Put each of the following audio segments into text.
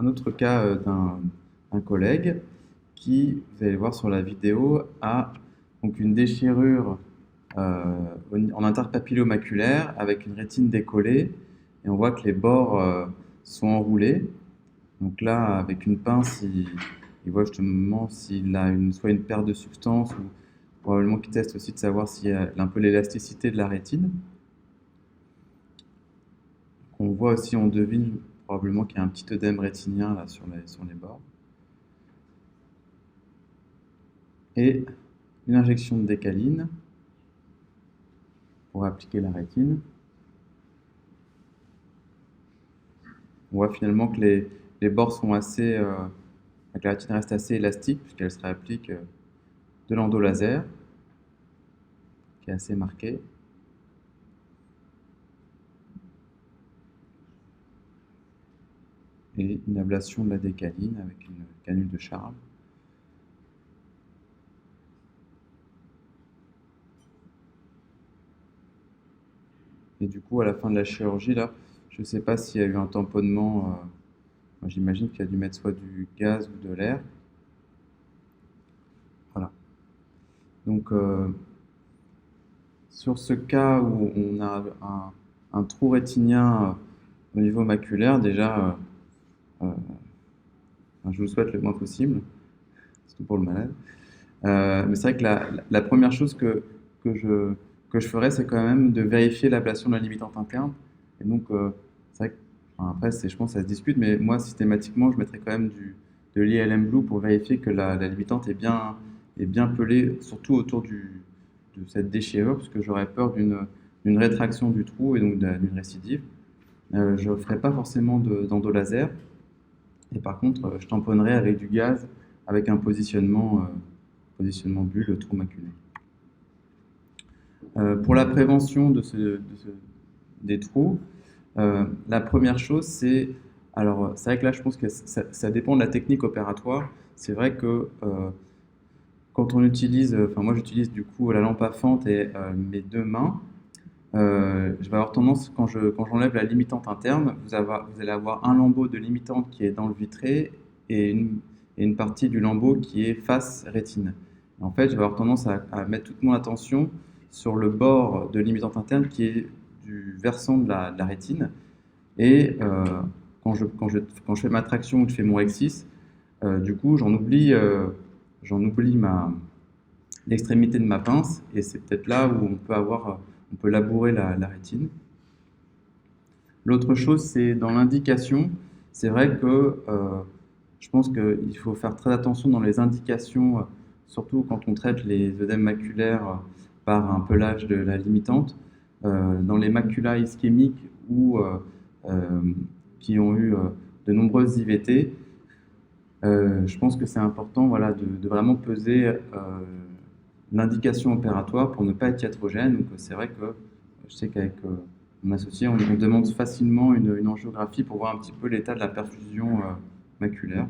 un autre cas d'un collègue qui, vous allez voir sur la vidéo, a donc une déchirure en interpapillo-maculaire avec une rétine décollée et on voit que les bords sont enroulés. Donc là, avec une pince, il voit justement s'il a soit une perte de substance ou probablement qu'il teste aussi de savoir s'il y a un peu l'élasticité de la rétine. On voit aussi, on devine probablement qu'il y a un petit œdème rétinien là sur les bords. Et une injection de décaline pour appliquer la rétine. On voit finalement que les bords sont assez, que la rétine reste assez élastique puisqu'elle se réapplique de l'endolaser qui est assez marqué. Et une ablation de la décaline avec une canule de Charles. Et du coup, à la fin de la chirurgie, là, je ne sais pas s'il y a eu un tamponnement. Moi, j'imagine qu'il y a dû mettre soit du gaz ou de l'air. Voilà. Donc, sur ce cas où on a un trou rétinien au niveau maculaire, déjà, je vous le souhaite le moins possible, surtout pour le malade. Mais c'est vrai que la première chose que je ferais, c'est quand même de vérifier l'ablation de la limitante interne. Et donc, c'est vrai que, après, je pense que ça se discute, mais moi, systématiquement, je mettrais quand même de l'ILM Blue pour vérifier que la limitante est bien pelée, surtout autour de cette déchirure, parce que j'aurais peur d'une rétraction du trou et donc d'une récidive. Je ne ferai pas forcément d'endolaser. Et par contre, je tamponnerai avec du gaz, avec un positionnement bulle trou maculaire. Pour la prévention des trous, la première chose, c'est vrai que là, je pense que ça dépend de la technique opératoire. C'est vrai que quand on utilise, moi j'utilise du coup la lampe à fente et mes deux mains, je vais avoir tendance, quand j'enlève la limitante interne, vous allez avoir un lambeau de limitante qui est dans le vitré et une partie du lambeau qui est face rétine. Et en fait, je vais avoir tendance à mettre toute mon attention sur le bord de limitante interne qui est du versant de la rétine. Et quand je fais ma traction ou que je fais mon rexis, du coup, j'en oublie l'extrémité de ma pince et c'est peut-être là où on peut labourer la rétine. L'autre chose, c'est dans l'indication. C'est vrai que je pense qu'il faut faire très attention dans les indications, surtout quand on traite les œdèmes maculaires par un pelage de la limitante. Dans les maculas ischémiques ou qui ont eu de nombreuses IVT, je pense que c'est important de vraiment peser l'indication opératoire pour ne pas être iatrogène. Donc c'est vrai que je sais qu'avec mon associé, on demande facilement une angiographie pour voir un petit peu l'état de la perfusion maculaire.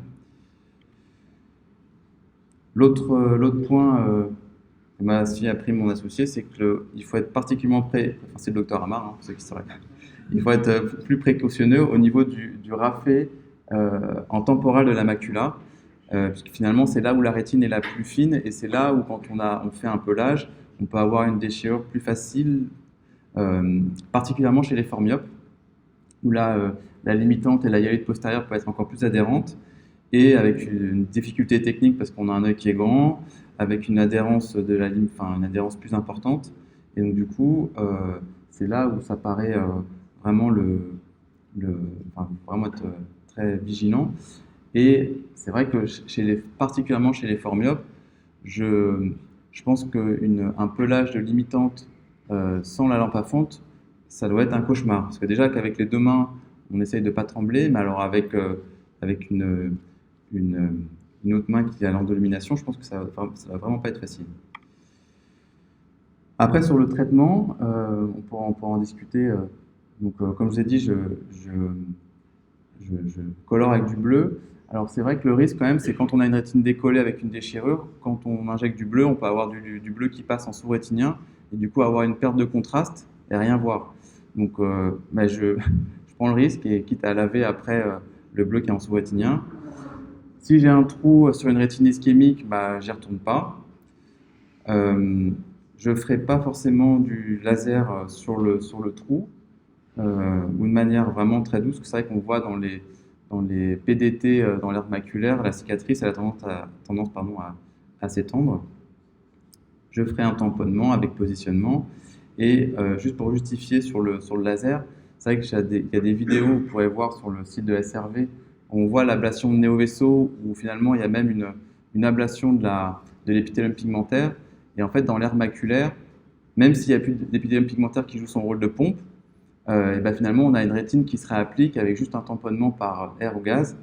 L'autre point que m'a aussi appris mon associé, c'est qu'il faut être particulièrement c'est le docteur Amar, pour ceux qui sauraient. Il faut être plus précautionneux au niveau du raffet en temporal de la macula, puisque finalement c'est là où la rétine est la plus fine et c'est là où quand on fait un pelage, on peut avoir une déchirure plus facile, particulièrement chez les forts myopes, où là la limitante et la hyalite postérieure peuvent être encore plus adhérentes et avec une difficulté technique parce qu'on a un œil qui est grand, avec une adhérence une adhérence plus importante. Et donc du coup, c'est là où ça paraît vraiment vraiment être très vigilant. Et c'est vrai que particulièrement chez les forts myopes, je pense qu'un pelage de limitante sans la lampe à fonte, ça doit être un cauchemar. Parce que déjà qu'avec les deux mains, on essaye de ne pas trembler, mais alors avec une autre main qui a l'endolumination, je pense que ça va vraiment pas être facile. Après, sur le traitement, on pourra en discuter. Comme je vous ai dit, je colore avec du bleu. Alors, c'est vrai que le risque, quand même, c'est quand on a une rétine décollée avec une déchirure, quand on injecte du bleu, on peut avoir du bleu qui passe en sous-rétinien et du coup avoir une perte de contraste et rien voir. Donc, je prends le risque et quitte à laver après le bleu qui est en sous-rétinien. Si j'ai un trou sur une rétine ischémique, bah, j'y retourne pas. Je ne ferai pas forcément du laser sur le trou, ou de manière vraiment très douce, parce que c'est vrai qu'on voit dans les PDT, dans l'herbe maculaire, la cicatrice elle a tendance pardon, à s'étendre. Je ferai un tamponnement avec positionnement. Et juste pour justifier sur le laser, c'est vrai qu'il y a des vidéos, vous pourrez voir sur le site de SRV, où on voit l'ablation de néovaisseau, où finalement il y a même une ablation de l'épithélium pigmentaire. Et en fait, dans l'herbe maculaire, même s'il n'y a plus d'épithélium pigmentaire qui joue son rôle de pompe, et ben finalement on a une rétine qui se réapplique avec juste un tamponnement par air ou gaz.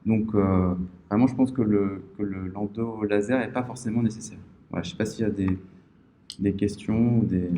Donc vraiment, je pense que l'endo laser n'est pas forcément nécessaire. Voilà, je ne sais pas s'il y a des questions ou des...